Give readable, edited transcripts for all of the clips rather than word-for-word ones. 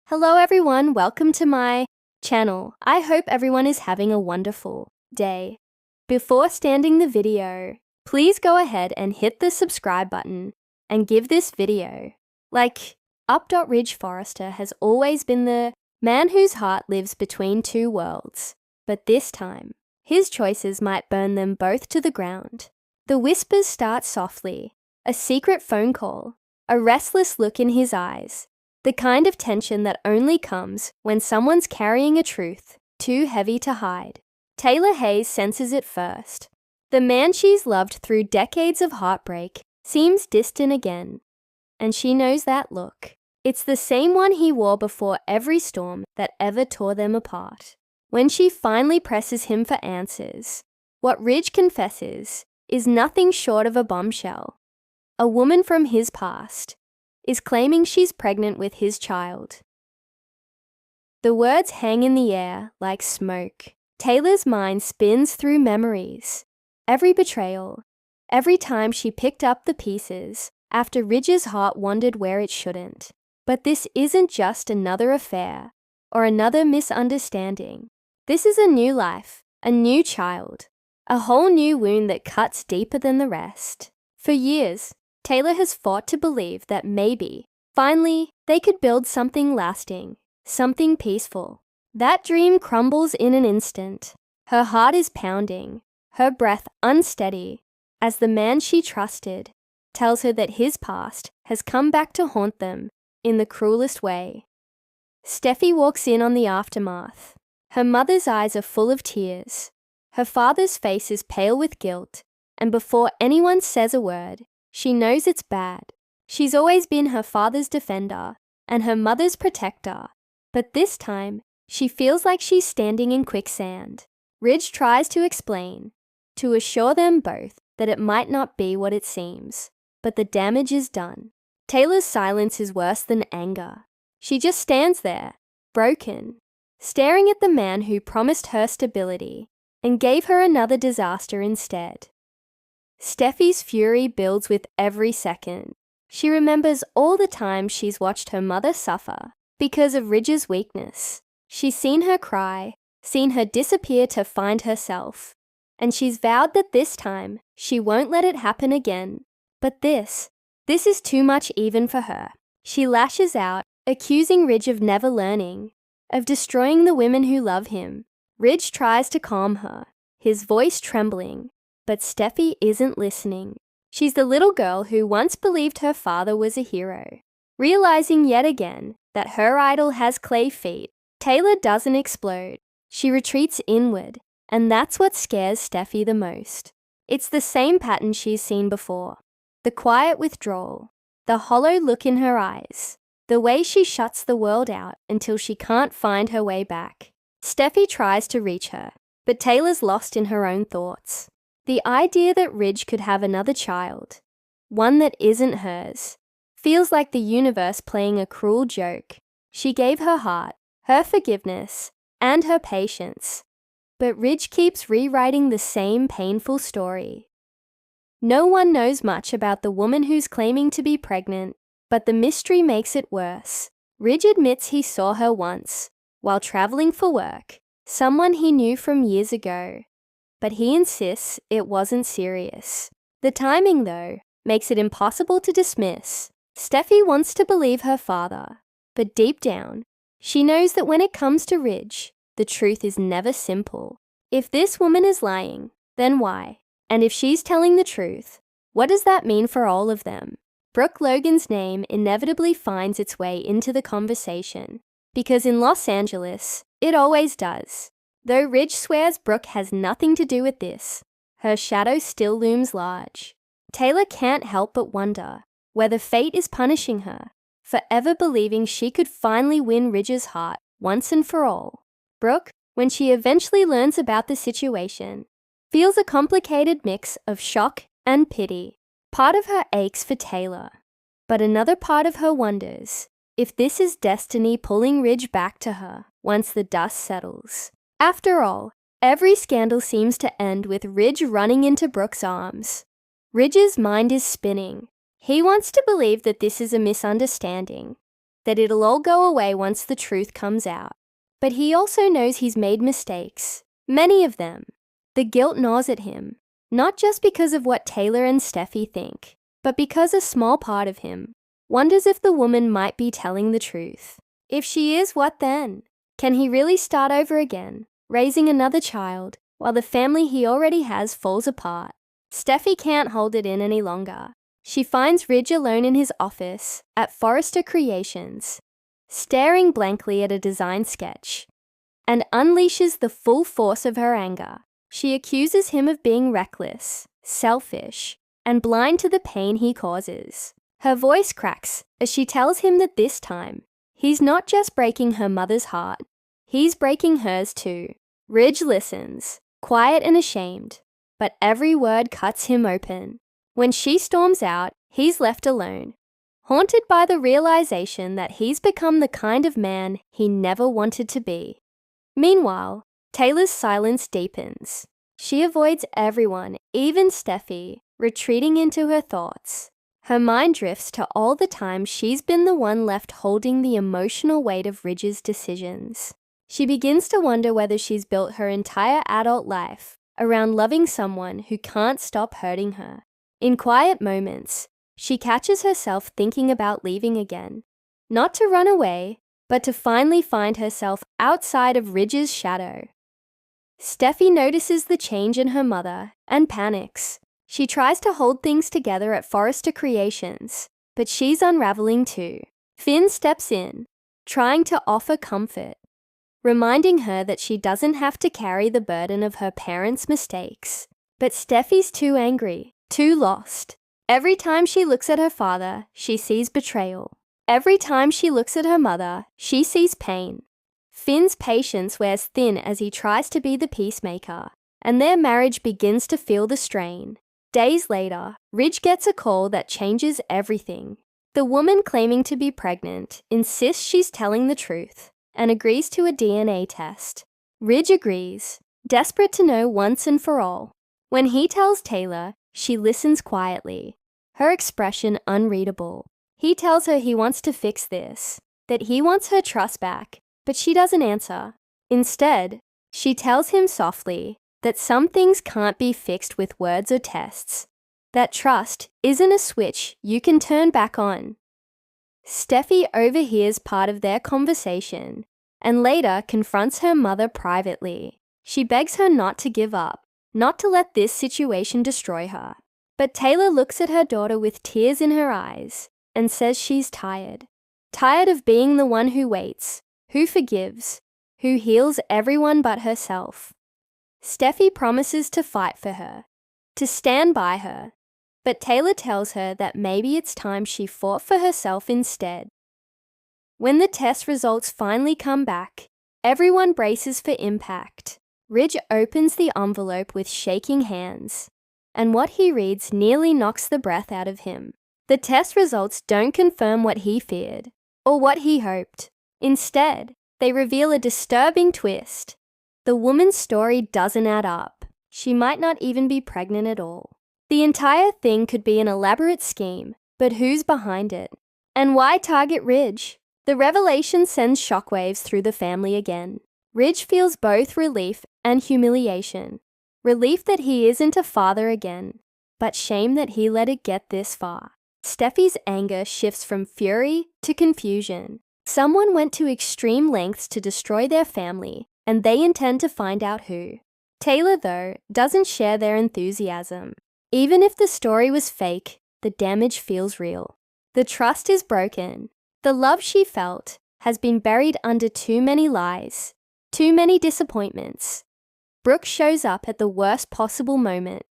Hello everyone, welcome to my channel. I hope everyone is having a wonderful day. Before starting the video, please go ahead and hit the subscribe button and give this video. Ridge Forrester has always been the man whose heart lives between two worlds, but this time, his choices might burn them both to the ground. The whispers start softly, a secret phone call, a restless look in his eyes, the kind of tension that only comes when someone's carrying a truth too heavy to hide. Taylor Hayes senses it first. The man she's loved through decades of heartbreak seems distant again, and she knows that look. It's the same one he wore before every storm that ever tore them apart. When she finally presses him for answers, what Ridge confesses is nothing short of a bombshell. A woman from his past is claiming she's pregnant with his child. The words hang in the air like smoke. Taylor's mind spins through memories. Every betrayal, every time she picked up the pieces after Ridge's heart wandered where it shouldn't. But this isn't just another affair or another misunderstanding. This is a new life, a new child, a whole new wound that cuts deeper than the rest. For years, Taylor has fought to believe that maybe, finally, they could build something lasting, something peaceful. That dream crumbles in an instant. Her heart is pounding, her breath unsteady, as the man she trusted tells her that his past has come back to haunt them in the cruelest way. Steffy walks in on the aftermath. Her mother's eyes are full of tears. Her father's face is pale with guilt, and before anyone says a word, she knows it's bad. She's always been her father's defender and her mother's protector, but this time, she feels like she's standing in quicksand. Ridge tries to explain, to assure them both that it might not be what it seems, but the damage is done. Taylor's silence is worse than anger. She just stands there, broken, staring at the man who promised her stability and gave her another disaster instead. Steffy's fury builds with every second. She remembers all the times she's watched her mother suffer because of Ridge's weakness. She's seen her cry, seen her disappear to find herself, and she's vowed that this time she won't let it happen again. But this is too much even for her. She lashes out, accusing Ridge of never learning, of destroying the women who love him. Ridge tries to calm her, his voice trembling, but Steffy isn't listening. She's the little girl who once believed her father was a hero. Realizing yet again that her idol has clay feet, Taylor doesn't explode. She retreats inward, and that's what scares Steffy the most. It's the same pattern she's seen before. The quiet withdrawal, the hollow look in her eyes, the way she shuts the world out until she can't find her way back. Steffy tries to reach her, but Taylor's lost in her own thoughts. The idea that Ridge could have another child, one that isn't hers, feels like the universe playing a cruel joke. She gave her heart, her forgiveness, and her patience, but Ridge keeps rewriting the same painful story. No one knows much about the woman who's claiming to be pregnant, but the mystery makes it worse. Ridge admits he saw her once, while traveling for work, someone he knew from years ago. But he insists it wasn't serious. The timing, though, makes it impossible to dismiss. Steffy wants to believe her father, but deep down, she knows that when it comes to Ridge, the truth is never simple. If this woman is lying, then why? And if she's telling the truth, what does that mean for all of them? Brooke Logan's name inevitably finds its way into the conversation, because in Los Angeles, it always does. Though Ridge swears Brooke has nothing to do with this, her shadow still looms large. Taylor can't help but wonder whether fate is punishing her for ever believing she could finally win Ridge's heart once and for all. Brooke, when she eventually learns about the situation, feels a complicated mix of shock and pity. Part of her aches for Taylor, but another part of her wonders if this is destiny pulling Ridge back to her once the dust settles. After all, every scandal seems to end with Ridge running into Brooke's arms. Ridge's mind is spinning. He wants to believe that this is a misunderstanding, that it'll all go away once the truth comes out. But he also knows he's made mistakes, many of them. The guilt gnaws at him, not just because of what Taylor and Steffy think, but because a small part of him wonders if the woman might be telling the truth. If she is, what then? Can he really start over again, raising another child, while the family he already has falls apart? Steffy can't hold it in any longer. She finds Ridge alone in his office at Forrester Creations, staring blankly at a design sketch, and unleashes the full force of her anger. She accuses him of being reckless, selfish, and blind to the pain he causes. Her voice cracks as she tells him that this time, he's not just breaking her mother's heart, he's breaking hers too. Ridge listens, quiet and ashamed, but every word cuts him open. When she storms out, he's left alone, haunted by the realization that he's become the kind of man he never wanted to be. Meanwhile, Taylor's silence deepens. She avoids everyone, even Steffy, retreating into her thoughts. Her mind drifts to all the times she's been the one left holding the emotional weight of Ridge's decisions. She begins to wonder whether she's built her entire adult life around loving someone who can't stop hurting her. In quiet moments, she catches herself thinking about leaving again. Not to run away, but to finally find herself outside of Ridge's shadow. Steffy notices the change in her mother and panics. She tries to hold things together at Forrester Creations, but she's unraveling too. Finn steps in, trying to offer comfort, reminding her that she doesn't have to carry the burden of her parents' mistakes. But Steffy's too angry, too lost. Every time she looks at her father, she sees betrayal. Every time she looks at her mother, she sees pain. Finn's patience wears thin as he tries to be the peacemaker, and their marriage begins to feel the strain. Days later, Ridge gets a call that changes everything. The woman claiming to be pregnant insists she's telling the truth and agrees to a DNA test. Ridge agrees, desperate to know once and for all. When he tells Taylor, she listens quietly, her expression unreadable. He tells her he wants to fix this, that he wants her trust back, but she doesn't answer. Instead, she tells him softly that some things can't be fixed with words or tests, that trust isn't a switch you can turn back on. Steffy overhears part of their conversation and later confronts her mother privately. She begs her not to give up, not to let this situation destroy her. But Taylor looks at her daughter with tears in her eyes and says she's tired. Tired of being the one who waits, who forgives, who heals everyone but herself. Steffy promises to fight for her, to stand by her, but Taylor tells her that maybe it's time she fought for herself instead. When the test results finally come back, everyone braces for impact. Ridge opens the envelope with shaking hands, and what he reads nearly knocks the breath out of him. The test results don't confirm what he feared, or what he hoped. Instead, they reveal a disturbing twist. The woman's story doesn't add up. She might not even be pregnant at all. The entire thing could be an elaborate scheme, but who's behind it? And why target Ridge? The revelation sends shockwaves through the family again. Ridge feels both relief and humiliation. Relief that he isn't a father again, but shame that he let it get this far. Steffy's anger shifts from fury to confusion. Someone went to extreme lengths to destroy their family, and they intend to find out who. Taylor, though, doesn't share their enthusiasm. Even if the story was fake, the damage feels real. The trust is broken. The love she felt has been buried under too many lies, too many disappointments. Brooke shows up at the worst possible moment,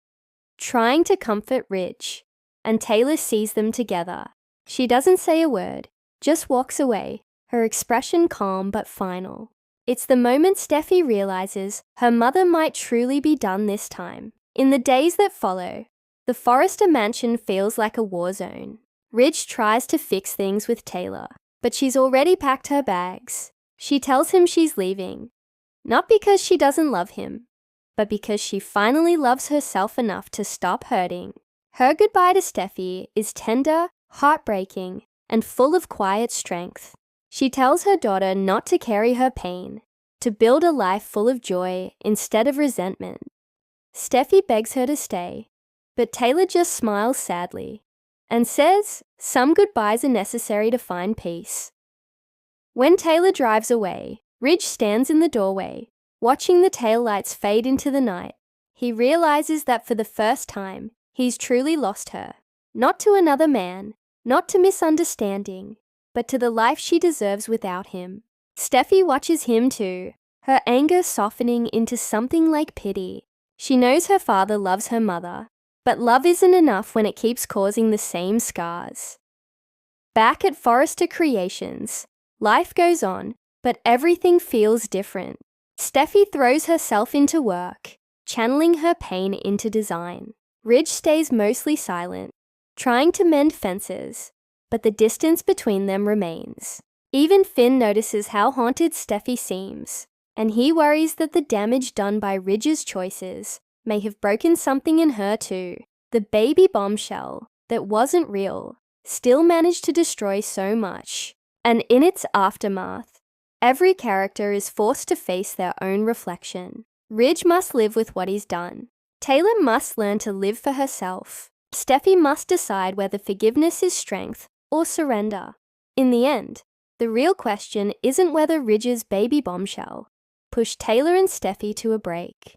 trying to comfort Ridge, and Taylor sees them together. She doesn't say a word, just walks away, her expression calm but final. It's the moment Steffy realizes her mother might truly be done this time. In the days that follow, the Forrester mansion feels like a war zone. Ridge tries to fix things with Taylor, but she's already packed her bags. She tells him she's leaving, not because she doesn't love him, but because she finally loves herself enough to stop hurting. Her goodbye to Steffy is tender, heartbreaking, and full of quiet strength. She tells her daughter not to carry her pain, to build a life full of joy instead of resentment. Steffy begs her to stay, but Taylor just smiles sadly and says some goodbyes are necessary to find peace. When Taylor drives away, Ridge stands in the doorway, watching the taillights fade into the night. He realizes that for the first time, he's truly lost her. Not to another man, not to misunderstanding, but to the life she deserves without him. Steffy watches him too, her anger softening into something like pity. She knows her father loves her mother, but love isn't enough when it keeps causing the same scars. Back at Forrester Creations, life goes on, but everything feels different. Steffy throws herself into work, channeling her pain into design. Ridge stays mostly silent, trying to mend fences, but the distance between them remains. Even Finn notices how haunted Steffy seems, and he worries that the damage done by Ridge's choices may have broken something in her too. The baby bombshell that wasn't real still managed to destroy so much, and in its aftermath, every character is forced to face their own reflection. Ridge must live with what he's done. Taylor must learn to live for herself. Steffy must decide whether forgiveness is strength or surrender. In the end, the real question isn't whether Ridge's baby bombshell pushed Taylor and Steffy to a break.